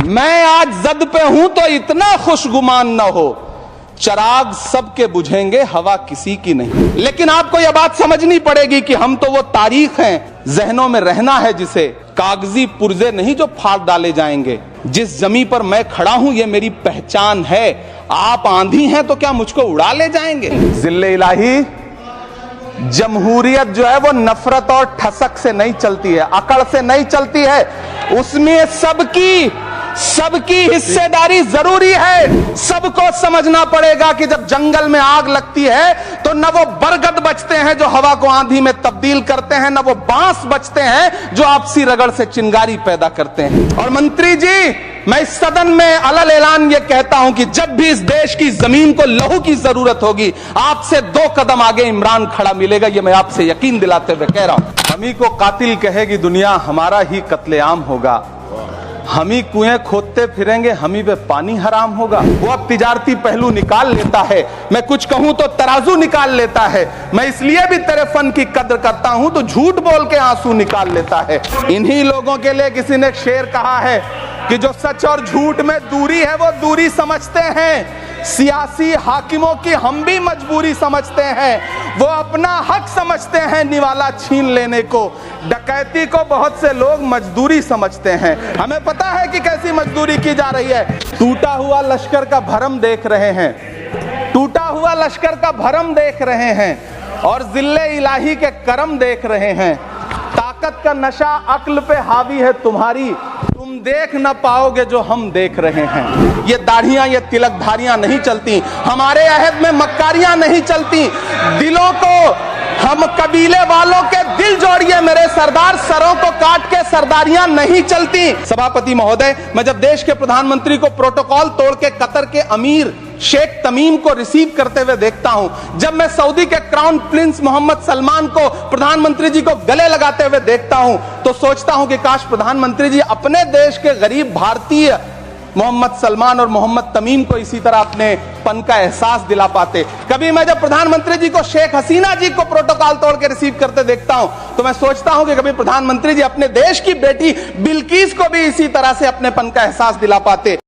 मैं आज जद पे हूं तो इतना खुशगुमान न हो, चराग सबके बुझेंगे हवा किसी की नहीं। लेकिन आपको यह बात समझनी पड़ेगी कि हम तो वो तारीख हैं, जहनों में रहना है जिसे, कागजी पुर्जे नहीं जो फाड़ डाले जाएंगे। जिस जमी पर मैं खड़ा हूं ये मेरी पहचान है। आप आंधी हैं तो क्या मुझको उड़ा ले जाएंगे? जिल्ले इलाही, जमहूरियत जो है वो नफरत और ठसक से नहीं चलती है, अकड़ से नहीं चलती है। उसमें सबकी हिस्सेदारी जरूरी है। सबको समझना पड़ेगा कि जब जंगल में आग लगती है तो न वो बरगद बचते हैं जो हवा को आंधी में तब्दील करते हैं, न वो बांस बचते हैं जो आपसी रगड़ से चिंगारी पैदा करते हैं। और मंत्री जी, मैं इस सदन में अलल ऐलान ये कहता हूं कि जब भी इस देश की जमीन को लहू की जरूरत होगी, आपसे 2 कदम आगे इमरान खड़ा मिलेगा। ये मैं आपसे यकीन दिलाते हुए कह रहा हूं। हम ही को कातिल कहेगी दुनिया, हमारा ही कत्लेआम होगा। हम ही कुएं खोदते फिरेंगे, हम ही पे पानी हराम होगा। वो अब तिजारती पहलू निकाल लेता है, मैं कुछ कहूं तो तराजू निकाल लेता है। मैं इसलिए भी तेरे फन की कद्र करता हूं तो झूठ बोल के आंसू निकाल लेता है। इन्हीं लोगों के लिए किसी ने एक शेर कहा है कि जो सच और झूठ में दूरी है वो दूरी समझते हैं। सियासी हाकिमों की हम भी मजबूरी समझते हैं। वो अपना हक समझते हैं निवाला छीन लेने को। डकैती को बहुत से लोग मजदूरी समझते हैं। हमें पता है कि कैसी मजदूरी की जा रही है। टूटा हुआ लश्कर का भरम देख रहे हैं, टूटा हुआ लश्कर का भरम देख रहे हैं और जिल्ले इलाही के करम देख रहे हैं। ताकत का नशा अक्ल पे हावी है तुम्हारी, तुम देख न पाओगे जो हम देख रहे हैं। ये दाढ़ियां, ये तिलकधारियां नहीं चलती, हमारे अहद में मक्कारियां नहीं चलती। दिलों को, हम कबीले वालों के दिल जोड़िए मेरे सरदार, सरों को काट के सरदारियां नहीं चलती। सभापति महोदय, मैं जब देश के प्रधानमंत्री को प्रोटोकॉल तोड़ के कतर के अमीर शेख तमीम को रिसीव करते हुए देखता हूं, जब मैं सऊदी के क्राउन प्रिंस मोहम्मद सलमान को प्रधानमंत्री जी को गले लगाते हुए देखता हूं, तो सोचता हूं कि काश प्रधानमंत्री जी अपने देश के गरीब भारतीय मोहम्मद सलमान और मोहम्मद तमीम को इसी तरह अपने पन का एहसास दिला पाते। कभी मैं जब प्रधानमंत्री जी को शेख हसीना जी को प्रोटोकॉल तोड़ के रिसीव करते देखता हूं तो मैं सोचता हूं कि कभी प्रधानमंत्री जी अपने देश की बेटी बिल्किस को भी इसी तरह से अपने पन का एहसास दिला पाते।